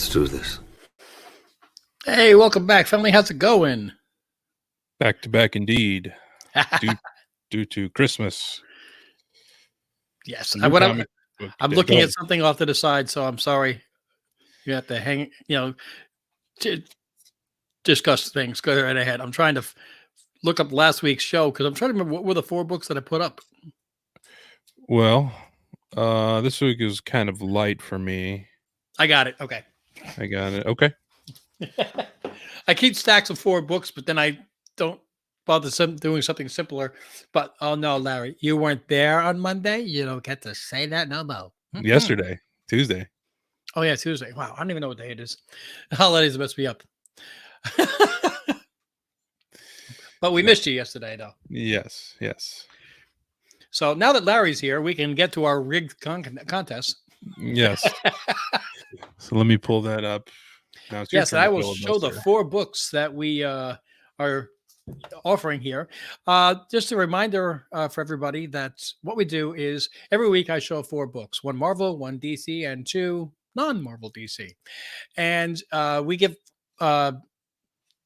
Let's do this. Hey, welcome back, family. How's it going? Back to back indeed. Due to Christmas. Yes. New comic book I'm day. looking Go at ahead. something off to the side, so I'm sorry. You have to hang, to discuss things. Go right ahead. I'm trying to look up last week's show because I'm trying to remember what were the 4 books that I put up. Well, this week is kind of light for me. I got it. Okay. I got it. Okay. I keep stacks of 4 books, but then I don't bother doing something simpler. But oh no, Larry, you weren't there on Monday. You don't get to say that no more. Yesterday, Tuesday. Oh yeah, Tuesday. Wow, I don't even know what day it is. The holidays messed me up. But we missed you yesterday, though. Yes. So now that Larry's here, we can get to our rigged contest. Yes. So let me pull that up. Now it's your Yes, turn and I to will show the filibuster. 4 books that we are offering here. Just a reminder for everybody that what we do is every week I show 4 books, 1 Marvel, 1 DC, and 2 non-Marvel DC. And we give,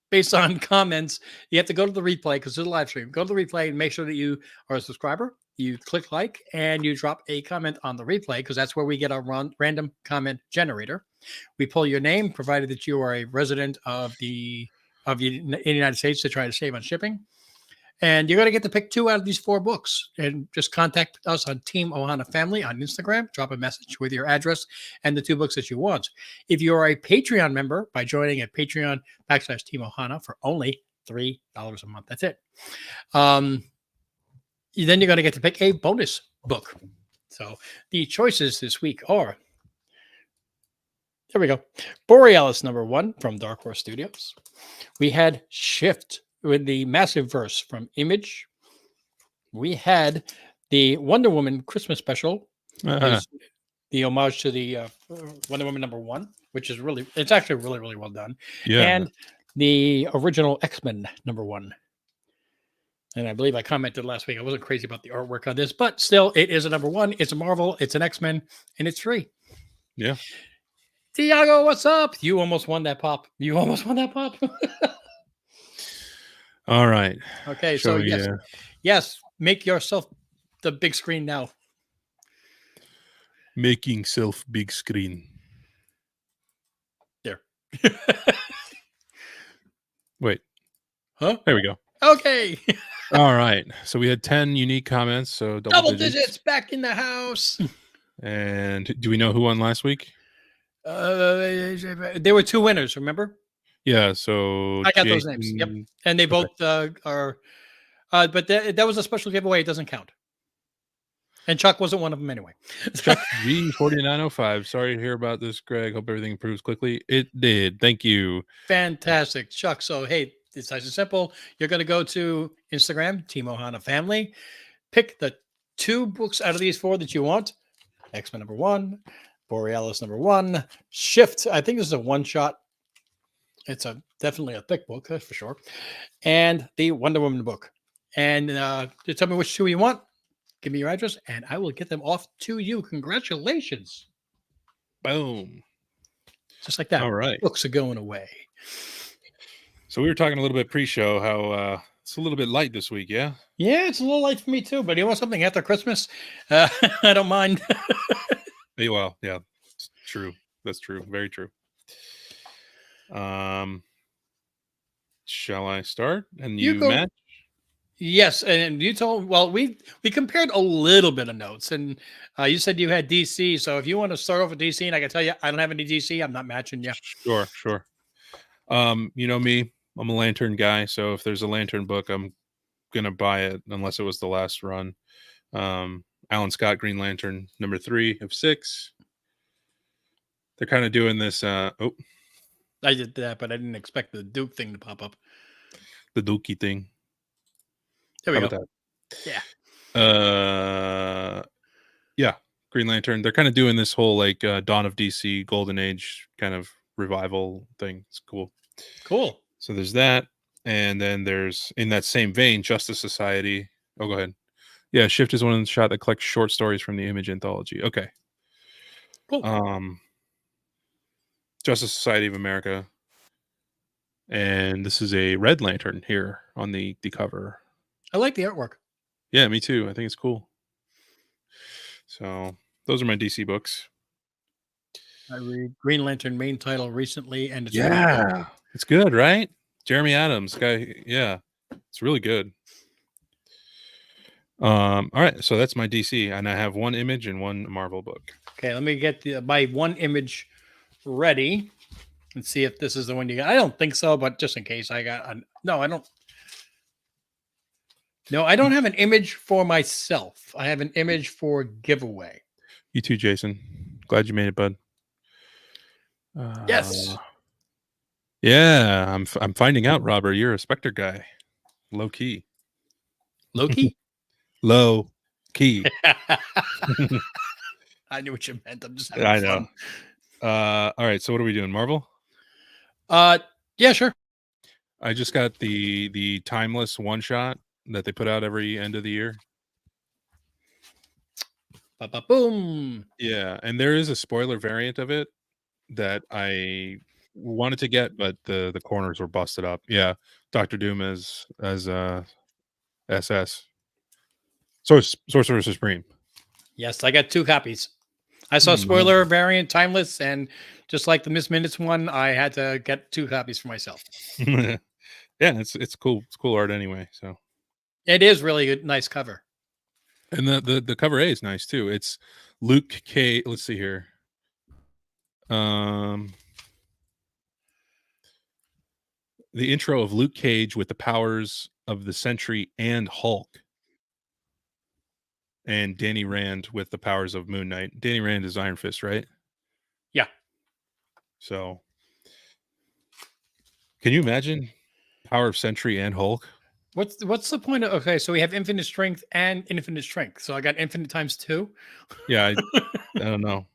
based on comments, you have to go to the replay because it's a live stream. Go to the replay and make sure that you are a subscriber. You click like and you drop a comment on the replay because that's where we get our random comment generator. We pull your name, provided that you are a resident of the United States to try to save on shipping. And you're going to get to pick 2 out of these 4 books. And just contact us on Team Ohana Family on Instagram. Drop a message with your address and the 2 books that you want. If you're a Patreon member, by joining at Patreon.com/Team Ohana for only $3 a month. That's it. Then you're going to get to pick a bonus book. So the choices this week are, there we go, Borealis #1 from Dark Horse Studios. We had Shift with the Massive Verse from Image. We had the Wonder Woman Christmas special, is the homage to the Wonder Woman #1, which is it's actually really, really well done. Yeah. And the original X-Men #1. And I believe I commented last week. I wasn't crazy about the artwork on this, but still, it is a #1. It's a Marvel. It's an X-Men, and it's free. Yeah. Tiago, what's up? You almost won that pop. All right. Okay, so yes, make yourself the big screen now. Making self big screen. There. Wait. Huh? There we go. Okay. All right. So we had 10 unique comments. So Double digits back in the house. And do we know who won last week? There were 2 winners, remember? Yeah. So I got those names. Yep. And they both are, but that was a special giveaway. It doesn't count. And Chuck wasn't one of them anyway. Chuck G4905. Sorry to hear about this, Greg. Hope everything improves quickly. It did. Thank you. Fantastic, Chuck. So, hey, it's nice and simple. You're going to go to Instagram, Team Ohana Family, pick the 2 books out of these 4 that you want. X-Men #1, Borealis #1, Shift. I think this is a one-shot. It's definitely a thick book, that's for sure. And the Wonder Woman book. And just tell me which 2 you want. Give me your address, and I will get them off to you. Congratulations. Boom. Just like that. All right. Books are going away. So we were talking a little bit pre-show how it's a little bit light this week, yeah? Yeah, it's a little light for me too, but you want something after Christmas? I don't mind. Well, yeah, it's true. That's true. Very true. Shall I start? And you go. match? Yes, and you told, well, we compared a little bit of notes, and you said you had DC. So if you want to start off with DC, and I can tell you, I don't have any DC. I'm not matching you. Sure. You know me, I'm a Lantern guy. So if there's a Lantern book, I'm gonna buy it unless it was the last run. Alan Scott, Green Lantern, #3 of 6. They're kind of doing this. I did that, but I didn't expect the Duke thing to pop up. The Dookie thing. There we go. Yeah. Green Lantern. They're kind of doing this whole like Dawn of DC, Golden Age kind of revival thing. It's cool. So there's that, and then there's, in that same vein, Justice Society. Oh, go ahead. Yeah, Shift is one of the shot that collects short stories from the Image anthology. Okay. Cool. Justice Society of America. And this is a Red Lantern here on the cover. I like the artwork. Yeah, me too. I think it's cool. So those are my DC books. I read Green Lantern main title recently, and it's it's good, right? Jeremy Adams guy. Yeah, it's really good. All right, so that's my DC, and I have one Image and one Marvel book. Okay, let me get my one Image ready and see if this is the one you got. I don't think so, but just in case, I got no. I don't. No, I don't have an Image for myself. I have an Image for giveaway. You too, Jason. Glad you made it, bud. Yes. Yeah, I'm finding out, Robert. You're a Spectre guy. Low key. Loki. Low key. I knew what you meant. I'm just. I know. All right. So what are we doing? Marvel? Yeah, sure. I just got the timeless one shot that they put out every end of the year. Boom. Yeah, and there is a spoiler variant of it that I wanted to get, but the corners were busted up. Yeah, Doctor Doom as SS. Sorcerer Supreme. Yes, I got 2 copies. I saw spoiler variant timeless, and just like the Miss Minutes one, I had to get 2 copies for myself. Yeah, it's cool. It's cool art anyway. So it is really good, nice cover. And the cover A is nice too. It's Luke Cage. Let's see here. The intro of Luke Cage with the powers of the Sentry and Hulk. And Danny Rand with the powers of Moon Knight. Danny Rand is Iron Fist, right? Yeah. So, can you imagine power of Sentry and Hulk? What's the point of? Okay, so we have infinite strength and infinite strength. So I got infinite times 2. Yeah, I don't know.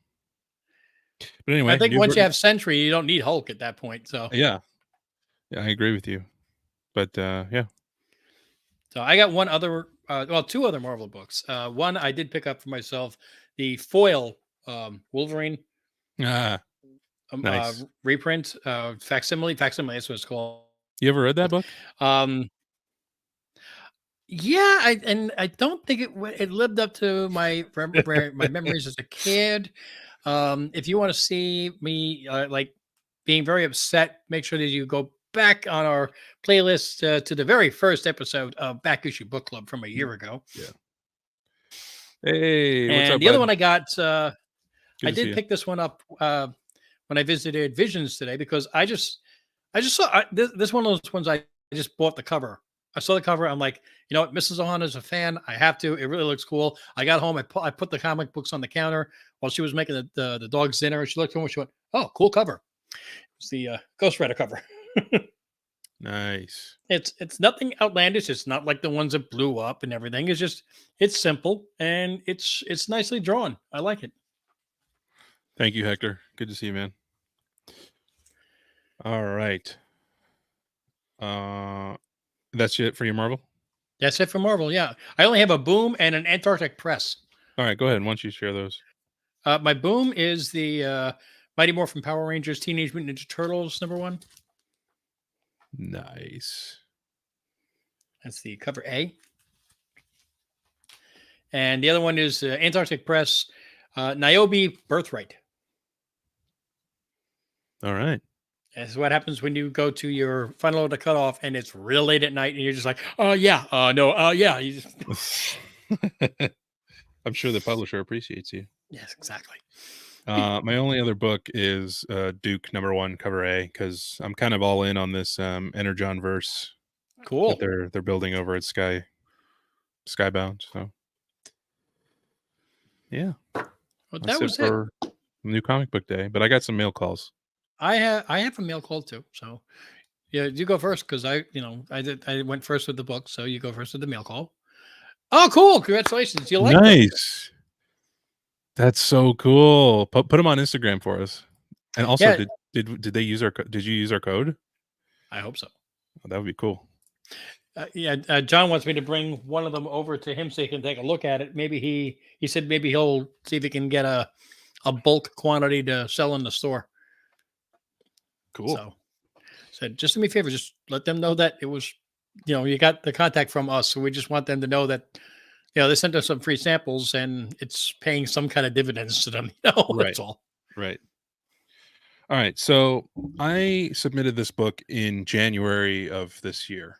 But anyway, I think once you have Sentry, you don't need Hulk at that point. So yeah, I agree with you. But yeah. So I got one other, 2 other Marvel books. One I did pick up for myself, the foil Wolverine nice. reprint, facsimile. That's what it's called. You ever read that book? Yeah, I don't think it lived up to my memories as a kid. If you want to see me like being very upset, make sure that you go back on our playlist to the very first episode of Back Issue Book Club from a year ago. Yeah. Hey, what's and up, the bud? other one I got, I did pick this one up when I visited Visions today because I just saw this one of those ones I just bought the cover. I saw the cover. I'm like, you know what? Mrs. Ohana's a fan. I have to. It really looks cool. I got home. I put the comic books on the counter while she was making the dog's dinner. She looked at me. She went, "Oh, cool cover." It's the Ghost Rider cover. Nice. It's nothing outlandish. It's not like the ones that blew up and everything. It's simple and it's nicely drawn. I like it. Thank you, Hector. Good to see you, man. All right. That's it for your Marvel? That's it for Marvel. Yeah, I only have a Boom and an Antarctic Press. All right, go ahead. Why don't you share those? My Boom is the Mighty Morphin Power Rangers Teenage Mutant Ninja Turtles #1. Nice. That's the cover A. And the other one is Antarctic Press, Niobe Birthright. All right. That's what happens when you go to your final order cutoff and it's real late at night and you're just like, oh, yeah, no, yeah. I'm sure the publisher appreciates you. Yes, exactly. My only other book is Duke #1 cover A because I'm kind of all in on this Energon verse. Cool. That they're building over at Skybound. So yeah. Well, that was it for New Comic Book Day, but I got some mail calls. I have a mail call too. So yeah, you go first because I went first with the book, so you go first with the mail call. Oh, cool! Congratulations, you like nice. That's so cool. Put them on Instagram for us. And also, yeah. did they use did you use our code? I hope so. Oh, that would be cool. John wants me to bring one of them over to him so he can take a look at it. Maybe he said maybe he'll see if he can get a bulk quantity to sell in the store. Cool. So said, just do me a favor, just let them know that it was, you got the contact from us. So we just want them to know that, they sent us some free samples and it's paying some kind of dividends to them. Right. That's all. Right. All right. So I submitted this book in January of this year.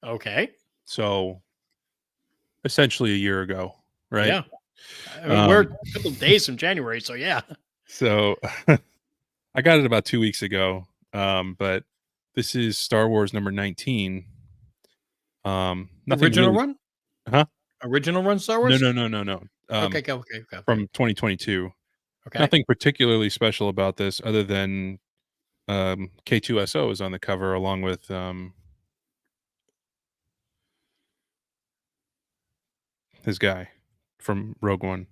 Okay. So essentially a year ago, right? Yeah. I mean, we're a couple of days from January. So yeah. So I got it about 2 weeks ago. But this is Star Wars number 19. Nothing Original really, run? huh? Original run Star No, Wars? no. Okay. From 2022. Okay. Nothing particularly special about this other than K2SO is on the cover along with his guy from Rogue One.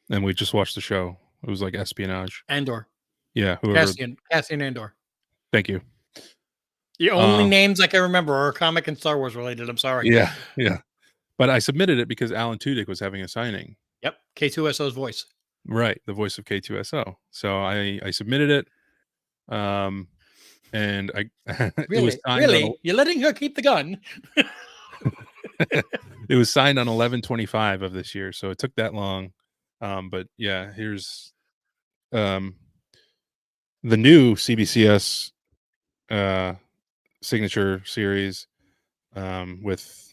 And we just watched the show. It was like espionage. Andor. Yeah, whoever. Cassian Andor. Thank you. The only names I can remember are comic and Star Wars related. I'm sorry. Yeah. But I submitted it because Alan Tudyk was having a signing. Yep. K2SO's voice. Right, the voice of K2SO. So I submitted it. And I it was signed really? You're letting her keep the gun? It was signed on 11/25 of this year, so it took that long. But yeah, here's the new CBCS signature series with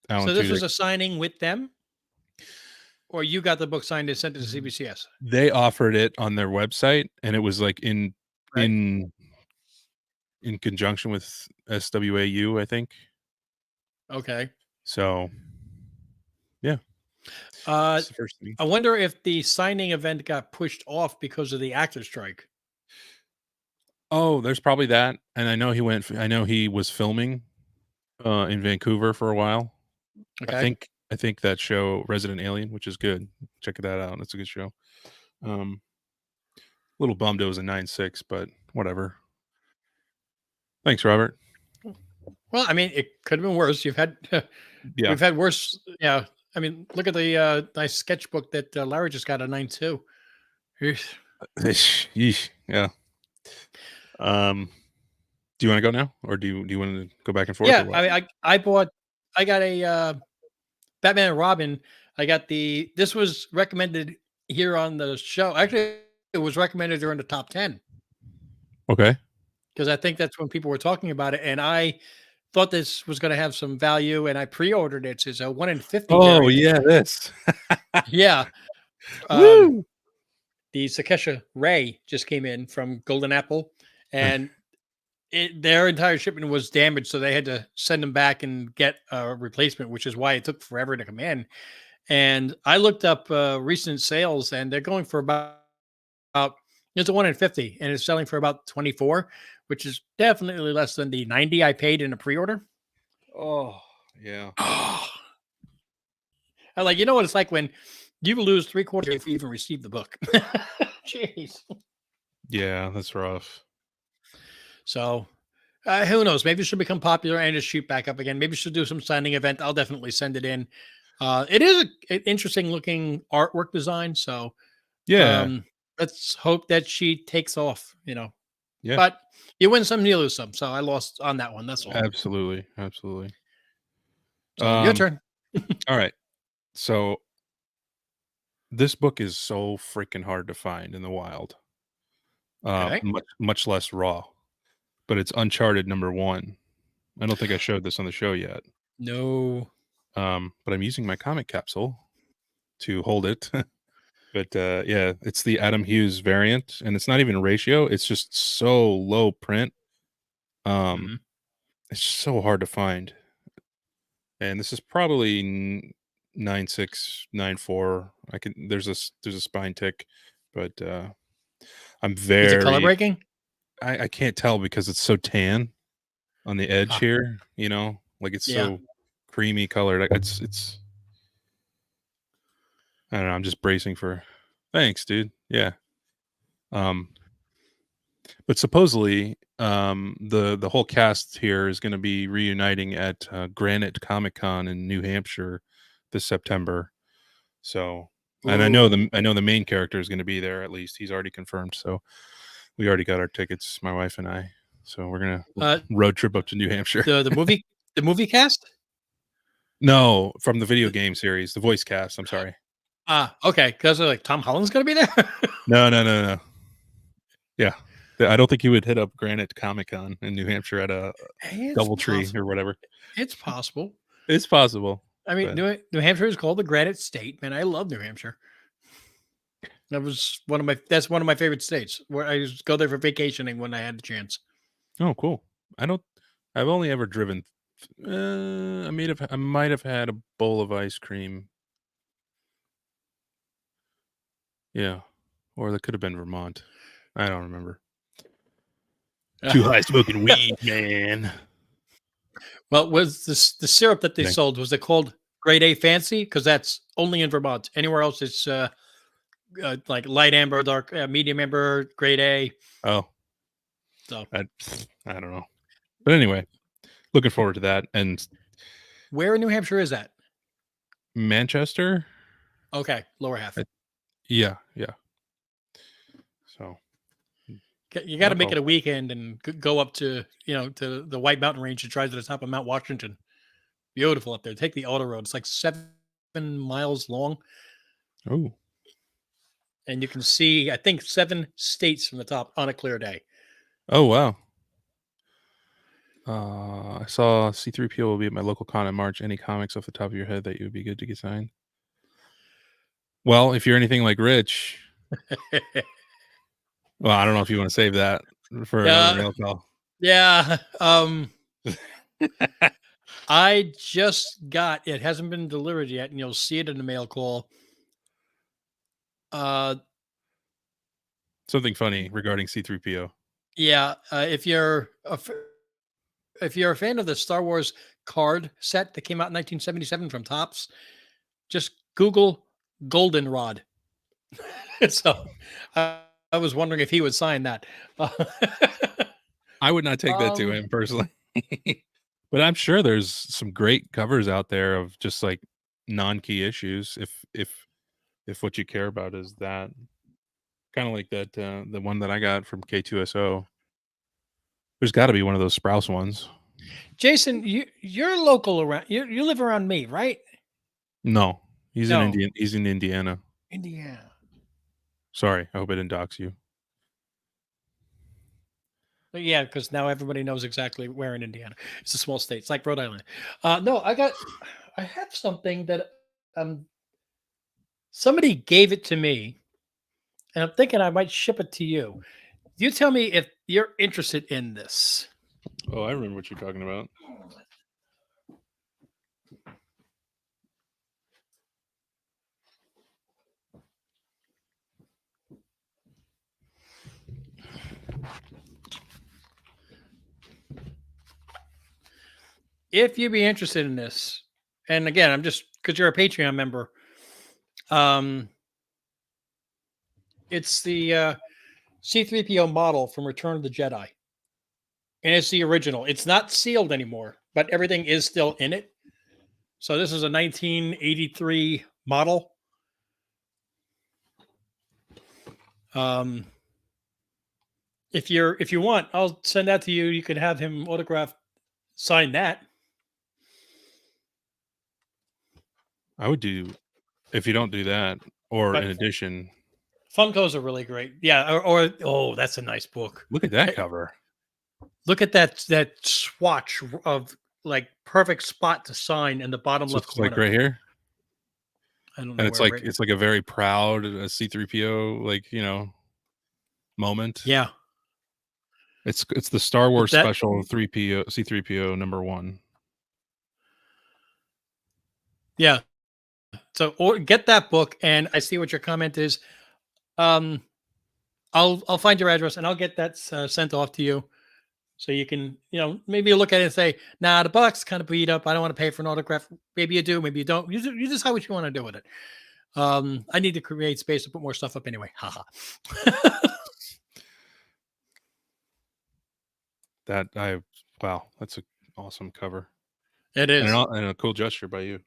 Alan So this was Tudyk. a signing with them, or you got the book signed and sent it to CBCS? They offered it on their website, and it was like in conjunction with SWAU, I think. Okay. So yeah. That's the first thing. I wonder if the signing event got pushed off because of the actor strike. Oh, there's probably that. And I know he was filming in Vancouver for a while. Okay. I think that show Resident Alien, which is good. Check that out. It's a good show. Little bummed it was a 9.6, but whatever. Thanks, Robert. Well, I mean, it could have been worse. We've had worse. Yeah. I mean, look at the nice sketchbook that Larry just got a 9.2. Yeesh. Yeah. Do you want to go now, or do you want to go back and forth? Yeah, I mean, I got a Batman and Robin. This was recommended here on the show. Actually, it was recommended during the top 10. Okay. Because I think that's when people were talking about it, and I thought this was going to have some value, and I pre-ordered it. It's a 1 in 50. Oh variant. yeah, this. Yeah. Woo! The Sakesha Ray just came in from Golden Apple, and their entire shipment was damaged, so they had to send them back and get a replacement, which is why it took forever to come in. And I looked up recent sales, and they're going for about it's a 1 in 50, and it's selling for about 24, which is definitely less than the 90 I paid in a pre-order. Oh yeah. I like, you know what it's like when you lose 3/4 if you even receive the book. Jeez. Yeah, that's rough. So who knows? Maybe it should become popular and just shoot back up again. Maybe she'll do some signing event. I'll definitely send it in. It is an interesting looking artwork design. So Yeah. Let's hope that she takes off, Yeah. But you win some, you lose some. So I lost on that one. That's all. Absolutely. So your turn. All right. So this book is so freaking hard to find in the wild. Okay. Much less raw. But it's Uncharted number 1. I don't think I showed this on the show yet. No. But I'm using my comic capsule to hold it. But yeah, it's the Adam Hughes variant, and it's not even a ratio. It's just so low print. It's so hard to find. And this is probably 9.6, 9.4. There's a spine tick, but I'm very. Is it color breaking? I can't tell because it's so tan on the edge here. Like it's so creamy colored. It's. I don't know. I'm just bracing for. Thanks, dude. Yeah. But supposedly, the whole cast here is going to be reuniting at Granite Comic-Con in New Hampshire this September. So, and I know the main character is going to be there. At least he's already confirmed. So We already got our tickets, my wife and I. So we're gonna Uh, road trip up to New Hampshire. the movie cast. No, from the video game series, the voice cast. I'm sorry. Okay, because like Tom Holland's gonna be there. No. Yeah, I don't think he would hit up Granite Comic Con in New Hampshire at a DoubleTree or whatever. It's possible. It's possible. I mean, but New Hampshire is called the Granite State, man. I love New Hampshire. That was that's one of my favorite states where I just go there for vacationing when I had the chance. Oh, cool. I've only ever driven. I might have had a bowl of ice cream. Yeah, or that could have been Vermont. I don't remember. Too high smoking weed, man. Well, was this the syrup that they sold? Was it called Grade A Fancy? Because that's only in Vermont. Anywhere else, it's like light amber, dark, medium amber, Grade A. Oh, so I don't know. But anyway, looking forward to that. And where in New Hampshire is that? Manchester. Okay, lower half. Yeah. So you got to make it a weekend and go up to to the White Mountain Range and drive to the top of Mount Washington. Beautiful up there. Take the auto road. It's like 7 miles long. Oh. And you can see, I think, 7 states from the top on a clear day. Oh, wow. I saw C3PO will be at my local con in March. Any comics off the top of your head that you would be good to get signed? Well, if you're anything like Rich, well, I don't know if you want to save that for another mail call. Yeah. I just got, it hasn't been delivered yet, and you'll see it in the mail call. Something funny regarding C3PO. Yeah, if you're a fan of the Star Wars card set that came out in 1977 from Topps, just Google Goldenrod. So I was wondering if he would sign that. I would not take that to him personally. But I'm sure there's some great covers out there of just like non-key issues if what you care about is that. Kind of like that the one that I got from K2SO. There's got to be one of those Sprouse ones. Jason, you're local around. You live around me, right? No, he's in Indiana. He's in Indiana. Indiana. Sorry, I hope I didn't dox you. But yeah, because now everybody knows exactly where in Indiana. It's a small state. It's like Rhode Island. No, I have something that somebody gave it to me, and I'm thinking I might ship it to you. You tell me if you're interested in this. Oh, I remember what you're talking about. If you'd be interested in this, and again, I'm just because you're a Patreon member. It's the C3PO model from Return of the Jedi. And it's the original. It's not sealed anymore, but everything is still in it. So this is a 1983 model. If you want, I'll send that to you. You can have him autograph, sign that. I would do, if you don't do that, or in addition, Funkos are really great. Yeah, or oh, that's a nice book. Look at that cover. Look at that swatch of like perfect spot to sign in the bottom left corner. Like right here. I don't know. And it's like a very proud C3PO, like, moment. Yeah. It's the Star Wars special C3PO number 1. Yeah. So or get that book, and I see what your comment is. I'll find your address and I'll get that sent off to you, so you can maybe look at it and say, nah, the box kind of beat up. I don't want to pay for an autograph. Maybe you do, maybe you don't. You decide what you want to do with it. I need to create space to put more stuff up anyway. Haha. Wow, that's an awesome cover. It is, and a cool gesture by you.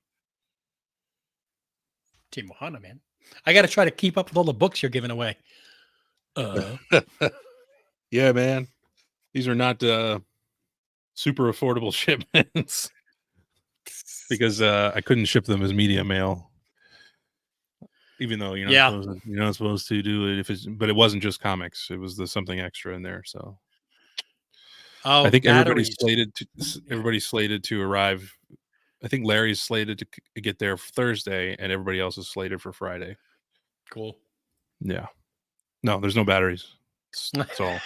Team Ohana, man. I got to try to keep up with all the books you're giving away. Yeah, man. These are not super affordable shipments because I couldn't ship them as media mail. Even though you're not supposed to do it but it wasn't just comics. It was the something extra in there. So I think batteries. everybody's slated to arrive. I think Larry's slated to get there Thursday, and everybody else is slated for Friday. Cool. Yeah. No, there's no batteries. That's all.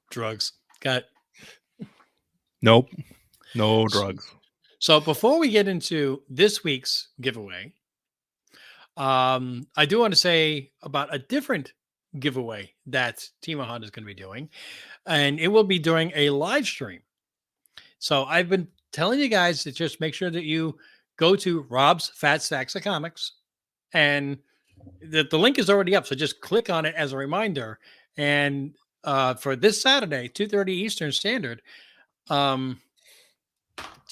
Drugs. Got it. Nope. No drugs. So before we get into this week's giveaway, I do want to say about a different giveaway that Team Ohana is going to be doing, and it will be during a live stream. So I've been telling you guys to just make sure that you go to Rob's Fat Stacks of Comics, and the link is already up. So just click on it as a reminder. And for this Saturday, 2:30 Eastern Standard, Team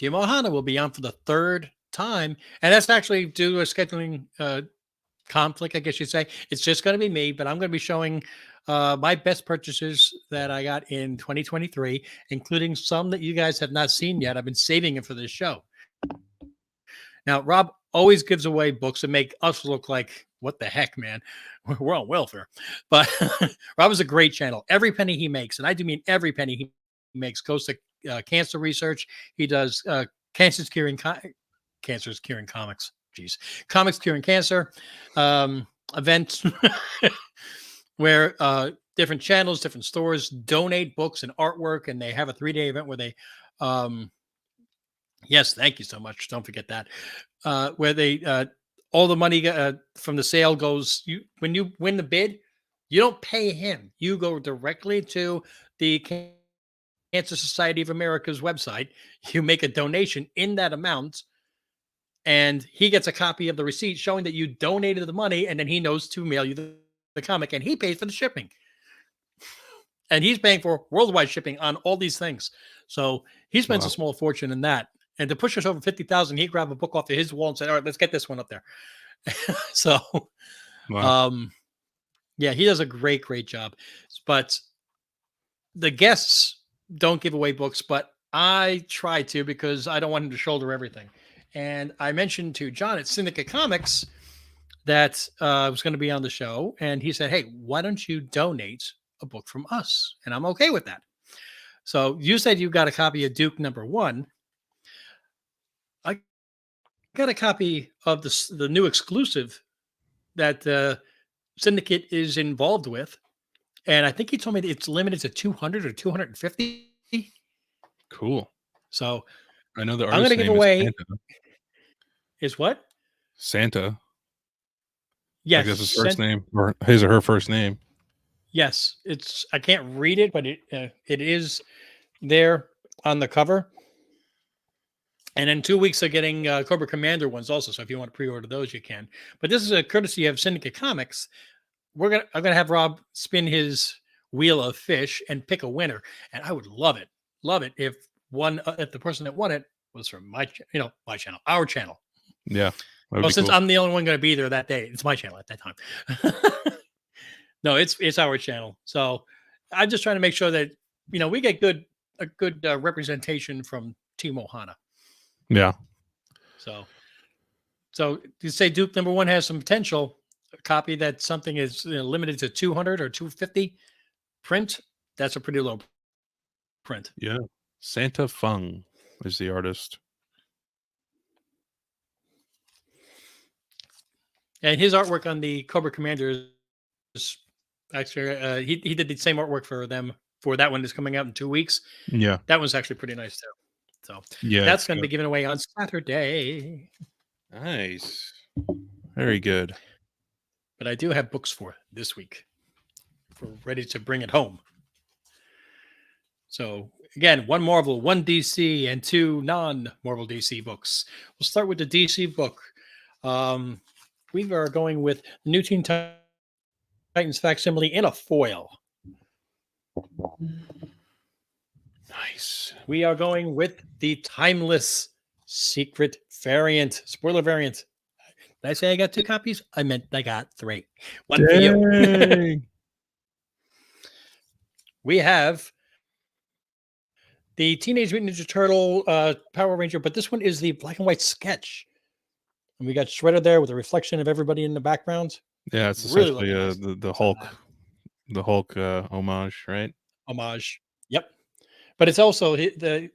Ohana will be on for the third time, and that's actually due to a scheduling conflict, I guess you'd say. It's just going to be me, but I'm going to be showing my best purchases that I got in 2023, including some that you guys have not seen yet. I've been saving it for this show. Now, Rob always gives away books that make us look like, what the heck, man? We're on welfare. But Rob is a great channel. Every penny he makes, and I do mean every penny he makes, goes to cancer research. He does Cancer's Curing Comics. Jeez. Comics Curing Cancer events where different channels, different stores donate books and artwork, and they have a 3-day event where they yes, thank you so much. Don't forget that. Where they all the money from the sale goes, when you win the bid, you don't pay him. You go directly to the Cancer Society of America's website. You make a donation in that amount, and he gets a copy of the receipt showing that you donated the money, and then he knows to mail you the comic, and he pays for the shipping. And he's paying for worldwide shipping on all these things. So he spends a small fortune in that. And to push us over 50,000, he grabbed a book off of his wall and said, all right, let's get this one up there. So, yeah, he does a great, great job. But the guests don't give away books, but I try to because I don't want him to shoulder everything. And I mentioned to John at Syndicate Comics that I was going to be on the show. And he said, hey, why don't you donate a book from us? And I'm okay with that. So you said you got a copy of Duke #1. I got a copy of the new exclusive that Syndicate is involved with. And I think he told me that it's limited to 200 or 250. Cool. So I know the I'm going to give away. Santa. Is what? Santa. Yes. I guess his first name, or his or her first name. Yes. I can't read it, but it is there on the cover. And in 2 weeks, they're getting Cobra Commander ones also. So if you want to pre-order those, you can. But this is a courtesy of Syndicate Comics. I'm gonna have Rob spin his wheel of fish and pick a winner, and I would love it if the person that won it was from my channel, our channel. Yeah. Well, since I'm the only one going to be there that day, it's my channel at that time. No, it's our channel. So I'm just trying to make sure that we get a good representation from Team Ohana. Yeah. So you say Duke #1 has some potential. A copy that something is limited to 200 or 250 print. That's a pretty low print. Yeah. Santa Fung is the artist. And his artwork on the Cobra Commander is actually he did the same artwork for them for that one that's coming out in 2 weeks. Yeah. That one's actually pretty nice too. So yeah, that's going to be given away on Saturday. Nice. Very good. But I do have books for this week. We're ready to bring it home. So again, 1 Marvel, 1 DC, and 2 non-Marvel DC books. We'll start with the DC book. We are going with New Teen Titans facsimile in a foil. Nice. We are going with the Timeless Secret variant, spoiler variant. Did I say I got 2 copies? I meant I got 3. 1 for you. we have the Teenage Mutant Ninja Turtle Power Ranger, but this one is the black and white sketch. And we got Shredder there with a reflection of everybody in the background. Yeah, it's Really essentially looking the nice. Hulk homage, right? Homage. Yep. But it's also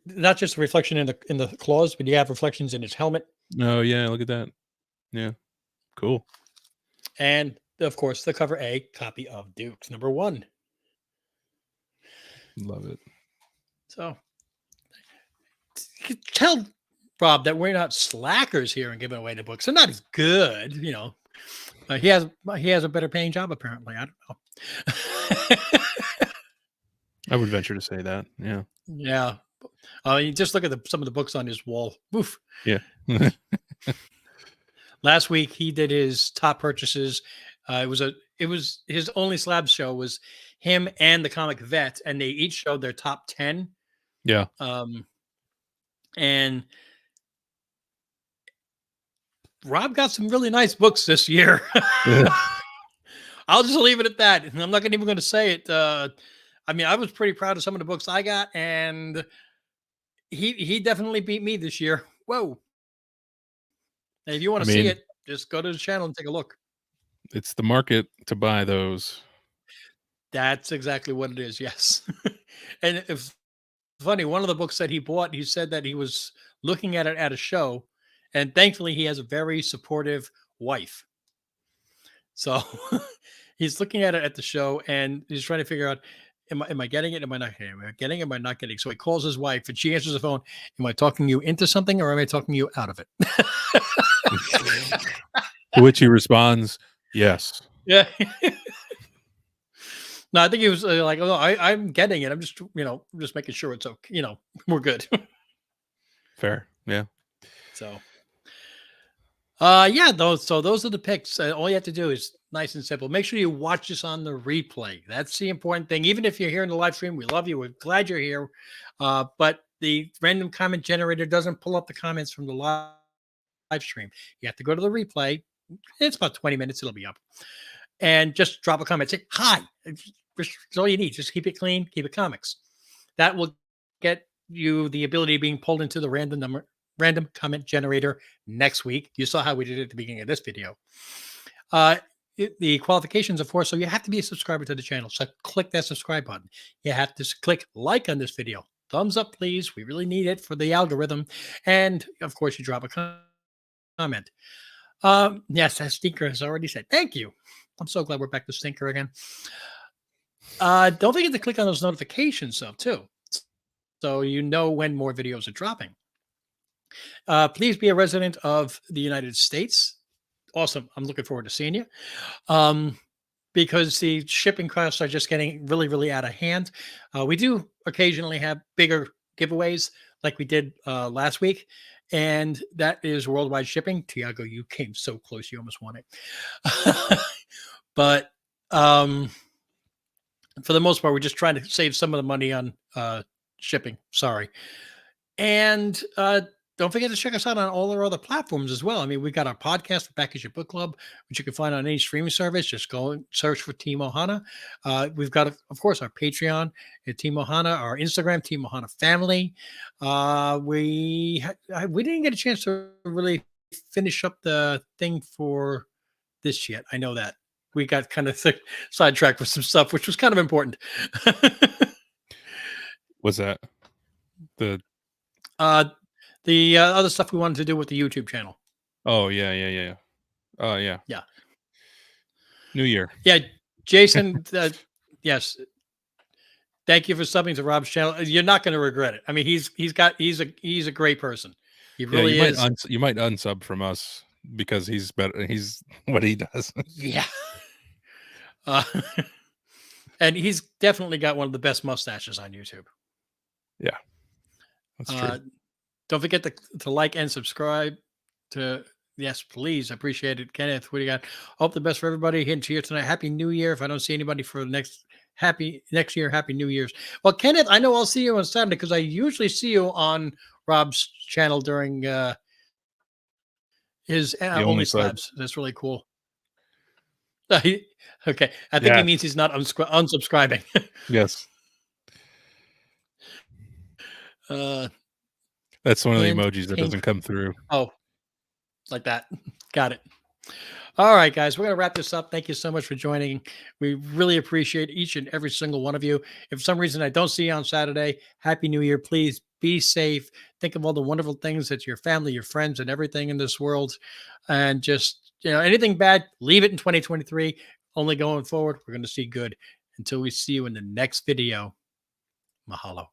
not just a reflection in the claws, but you have reflections in his helmet. Oh yeah, look at that. Yeah, cool. And of course, the cover A copy of Dukes #1. Love it. So tell Rob that we're not slackers here and giving away the books. They're not as good, you know. He has a better paying job apparently. I don't know. I would venture to say that. Yeah. Yeah. You just look at some of the books on his wall. Oof. Yeah. Last week he did his top purchases. It was his only slab show was him and the Comic Vet, and they each showed their top 10. Yeah. And Rob got some really nice books this year. I'll just leave it at that. I'm not even going to say it. I mean, I was pretty proud of some of the books I got, and he definitely beat me this year. Whoa. And if you want to see it, just go to the channel and take a look. It's the market to buy those. That's exactly what it is. Yes. And it's funny. One of the books that he bought, he said that he was looking at it at a show, and thankfully he has a very supportive wife. So he's looking at it at the show and he's trying to figure out, am I getting it? Am I not getting it? Am I getting it? Am I not getting it? So he calls his wife and she answers the phone. Am I talking you into something or am I talking you out of it? To which he responds, yes. Yeah. No, I think he was like, oh, I'm getting it. I'm just, just making sure it's okay. We're good. Fair. Yeah. So, yeah, those are the picks. All you have to do is nice and simple. Make sure you watch this on the replay. That's the important thing. Even if you're here in the live stream, we love you. We're glad you're here. But the random comment generator doesn't pull up the comments from the live stream. You have to go to the replay. It's about 20 minutes. It'll be up. And just drop a comment. Say hi. That's all you need. Just keep it clean. Keep it comics. That will get you the ability of being pulled into the random comment generator next week. You saw how we did it at the beginning of this video. The qualifications, of course, so you have to be a subscriber to the channel. So click that subscribe button. You have to click like on this video. Thumbs up, please. We really need it for the algorithm. And of course, you drop a comment. Yes, that Stinker has already said. Thank you. I'm so glad we're back to Stinker again. Don't forget to click on those notifications though, too. So you know when more videos are dropping. Please be a resident of the United States. Awesome. I'm looking forward to seeing you. Because the shipping costs are just getting really, really out of hand. We do occasionally have bigger giveaways like we did last week. And that is worldwide shipping. Tiago, you came so close. You almost won it. But for the most part, we're just trying to save some of the money on shipping. Sorry. And don't forget to check us out on all our other platforms as well. I mean, we've got our podcast for Package Your Book Club, which you can find on any streaming service. Just go and search for Team Ohana. We've got, of course, our Patreon at Team Ohana, our Instagram, Team Ohana Family. We didn't get a chance to really finish up the thing for this yet. I know that. We got kind of sidetracked with some stuff, which was kind of important. What's that? The other stuff we wanted to do with the YouTube channel. Oh, yeah. Oh, yeah. Yeah. New year. Yeah. Jason, yes. Thank you for subbing to Rob's channel. You're not going to regret it. I mean, he's a great person. He really is. You might unsub from us because he's better. He's what he does. Yeah. And he's definitely got one of the best mustaches on YouTube. Yeah. That's true. Don't forget to like and subscribe to, yes, please. I appreciate it. Kenneth, what do you got? Hope the best for everybody here tonight. Happy New Year. If I don't see anybody for the next year, Happy New Year's. Well, Kenneth, I know I'll see you on Saturday because I usually see you on Rob's channel during his Only Slabs. That's really cool. Okay. I think he means he's not unsubscribing. Yes. Uh, That's one of the and emojis that pink. doesn't come through. Oh, like that. Got it. All right, guys, we're going to wrap this up. Thank you so much for joining. We really appreciate each and every single one of you. If for some reason I don't see you on Saturday, Happy New Year. Please be safe. Think of all the wonderful things that your family, your friends, and everything in this world. And just, anything bad, leave it in 2023. Only going forward, we're going to see good. Until we see you in the next video. Mahalo.